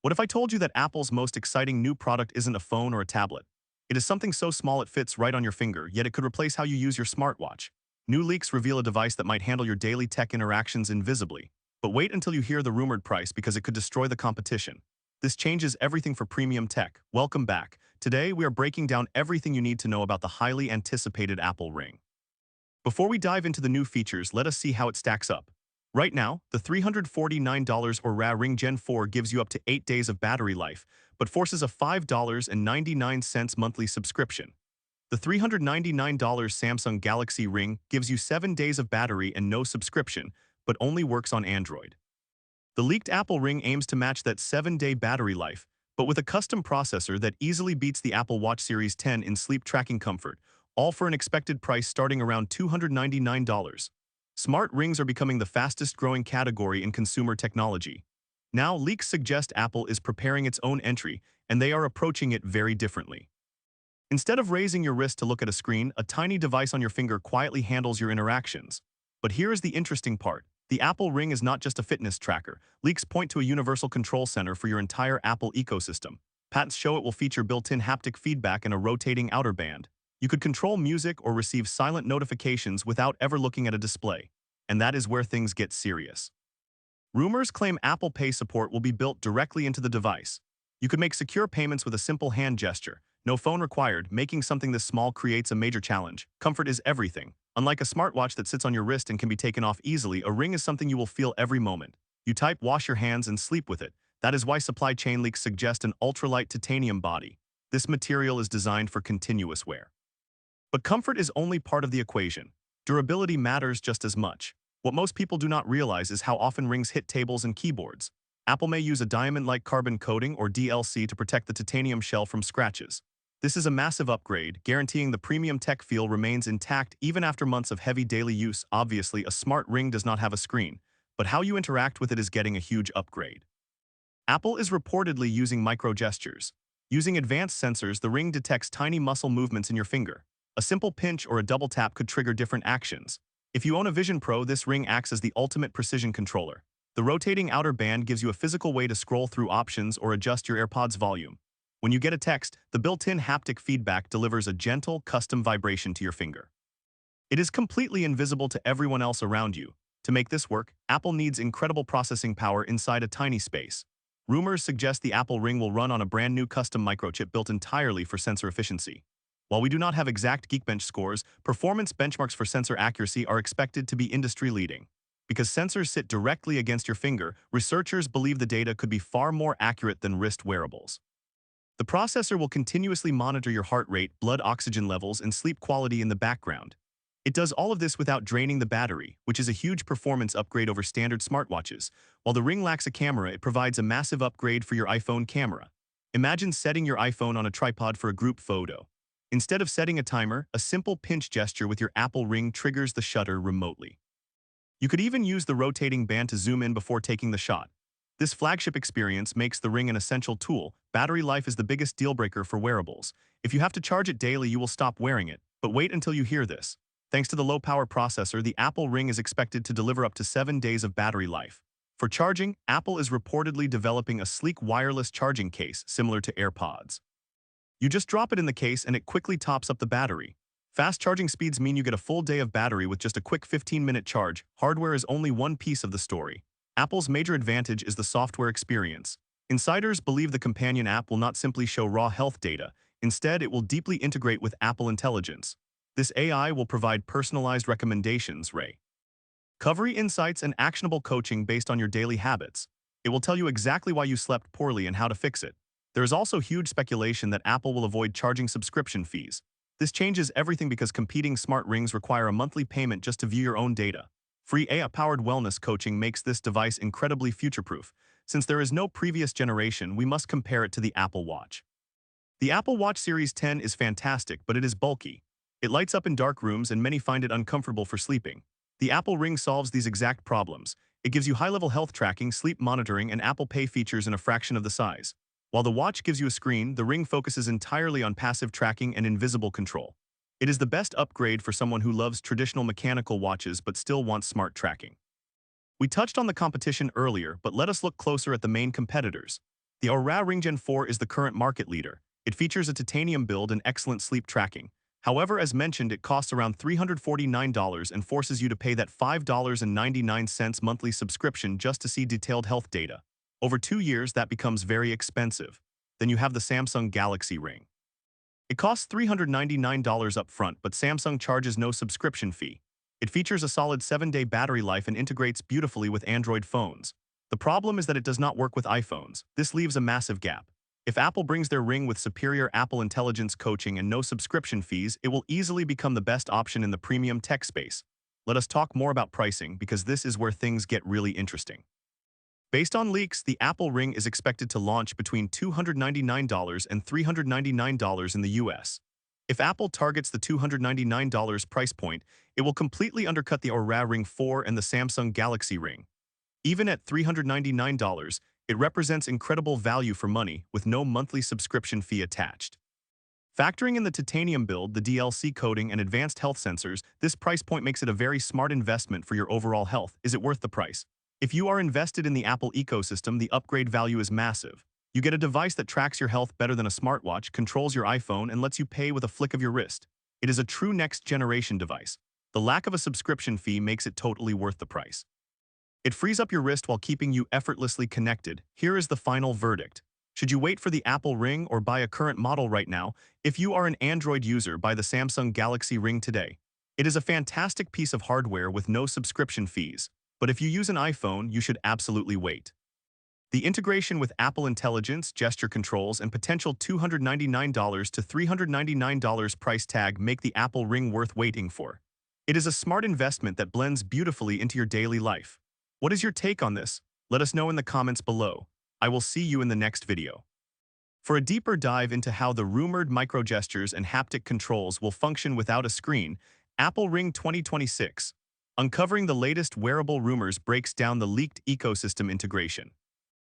What if I told you that Apple's most exciting new product isn't a phone or a tablet? It is something so small it fits right on your finger, yet it could replace how you use your smartwatch. New leaks reveal a device that might handle your daily tech interactions invisibly. But wait until you hear the rumored price because it could destroy the competition. This changes everything for premium tech. Welcome back. Today, we are breaking down everything you need to know about the highly anticipated Apple Ring. Before we dive into the new features, let us see how it stacks up. Right now, the $349 Oura Ring Gen 4 gives you up to 8 days of battery life, but forces a $5.99 monthly subscription. The $399 Samsung Galaxy Ring gives you 7 days of battery and no subscription, but only works on Android. The leaked Apple Ring aims to match that 7-day battery life, but with a custom processor that easily beats the Apple Watch Series 10 in sleep tracking comfort, all for an expected price starting around $299. Smart rings are becoming the fastest-growing category in consumer technology. Now, leaks suggest Apple is preparing its own entry, and they are approaching it very differently. Instead of raising your wrist to look at a screen, a tiny device on your finger quietly handles your interactions. But here is the interesting part. The Apple Ring is not just a fitness tracker. Leaks point to a universal control center for your entire Apple ecosystem. Patents show it will feature built-in haptic feedback and a rotating outer band. You could control music or receive silent notifications without ever looking at a display. And that is where things get serious. Rumors claim Apple Pay support will be built directly into the device. You could make secure payments with a simple hand gesture. No phone required. Making something this small creates a major challenge. Comfort is everything. Unlike a smartwatch that sits on your wrist and can be taken off easily, a ring is something you will feel every moment. You type, wash your hands, and sleep with it. That is why supply chain leaks suggest an ultralight titanium body. This material is designed for continuous wear. But comfort is only part of the equation. Durability matters just as much. What most people do not realize is how often rings hit tables and keyboards. Apple may use a diamond-like carbon coating or DLC to protect the titanium shell from scratches. This is a massive upgrade, guaranteeing the premium tech feel remains intact even after months of heavy daily use. Obviously, a smart ring does not have a screen, but how you interact with it is getting a huge upgrade. Apple is reportedly using micro-gestures. Using advanced sensors, the ring detects tiny muscle movements in your finger. A simple pinch or a double tap could trigger different actions. If you own a Vision Pro, this ring acts as the ultimate precision controller. The rotating outer band gives you a physical way to scroll through options or adjust your AirPods volume. When you get a text, the built-in haptic feedback delivers a gentle, custom vibration to your finger. It is completely invisible to everyone else around you. To make this work, Apple needs incredible processing power inside a tiny space. Rumors suggest the Apple Ring will run on a brand new custom microchip built entirely for sensor efficiency. While we do not have exact Geekbench scores, performance benchmarks for sensor accuracy are expected to be industry-leading. Because sensors sit directly against your finger, researchers believe the data could be far more accurate than wrist wearables. The processor will continuously monitor your heart rate, blood oxygen levels, and sleep quality in the background. It does all of this without draining the battery, which is a huge performance upgrade over standard smartwatches. While the Ring lacks a camera, it provides a massive upgrade for your iPhone camera. Imagine setting your iPhone on a tripod for a group photo. Instead of setting a timer, a simple pinch gesture with your Apple Ring triggers the shutter remotely. You could even use the rotating band to zoom in before taking the shot. This flagship experience makes the Ring an essential tool. Battery life is the biggest deal breaker for wearables. If you have to charge it daily, you will stop wearing it. But wait until you hear this. Thanks to the low-power processor, the Apple Ring is expected to deliver up to 7 days of battery life. For charging, Apple is reportedly developing a sleek wireless charging case similar to AirPods. You just drop it in the case and it quickly tops up the battery. Fast charging speeds mean you get a full day of battery with just a quick 15-minute charge. Hardware is only one piece of the story. Apple's major advantage is the software experience. Insiders believe the companion app will not simply show raw health data. Instead, it will deeply integrate with Apple Intelligence. This AI will provide personalized recommendations, recovery insights, and actionable coaching based on your daily habits. It will tell you exactly why you slept poorly and how to fix it. There is also huge speculation that Apple will avoid charging subscription fees. This changes everything because competing smart rings require a monthly payment just to view your own data. Free AI-powered wellness coaching makes this device incredibly future-proof. Since there is no previous generation, we must compare it to the Apple Watch. The Apple Watch Series 10 is fantastic, but it is bulky. It lights up in dark rooms and many find it uncomfortable for sleeping. The Apple Ring solves these exact problems. It gives you high-level health tracking, sleep monitoring, and Apple Pay features in a fraction of the size. While the watch gives you a screen, the Ring focuses entirely on passive tracking and invisible control. It is the best upgrade for someone who loves traditional mechanical watches but still wants smart tracking. We touched on the competition earlier, but let us look closer at the main competitors. The Oura Ring Gen 4 is the current market leader. It features a titanium build and excellent sleep tracking. However, as mentioned, it costs around $349 and forces you to pay that $5.99 monthly subscription just to see detailed health data. Over 2 years, that becomes very expensive. Then you have the Samsung Galaxy Ring. It costs $399 upfront, but Samsung charges no subscription fee. It features a solid 7-day battery life and integrates beautifully with Android phones. The problem is that it does not work with iPhones. This leaves a massive gap. If Apple brings their ring with superior Apple Intelligence coaching and no subscription fees, it will easily become the best option in the premium tech space. Let us talk more about pricing because this is where things get really interesting. Based on leaks, the Apple Ring is expected to launch between $299 and $399 in the US. If Apple targets the $299 price point, it will completely undercut the Oura Ring 4 and the Samsung Galaxy Ring. Even at $399, it represents incredible value for money with no monthly subscription fee attached. Factoring in the titanium build, the DLC coating, and advanced health sensors, this price point makes it a very smart investment for your overall health. Is it worth the price? If you are invested in the Apple ecosystem, the upgrade value is massive. You get a device that tracks your health better than a smartwatch, controls your iPhone, and lets you pay with a flick of your wrist. It is a true next-generation device. The lack of a subscription fee makes it totally worth the price. It frees up your wrist while keeping you effortlessly connected. Here is the final verdict. Should you wait for the Apple Ring or buy a current model right now? If you are an Android user, buy the Samsung Galaxy Ring today. It is a fantastic piece of hardware with no subscription fees. But if you use an iPhone, you should absolutely wait. The integration with Apple Intelligence, gesture controls, and potential $299 to $399 price tag make the Apple Ring worth waiting for. It is a smart investment that blends beautifully into your daily life. What is your take on this? Let us know in the comments below. I will see you in the next video. For a deeper dive into how the rumored microgestures and haptic controls will function without a screen, Apple Ring 2026. Uncovering the latest wearable rumors breaks down the leaked ecosystem integration.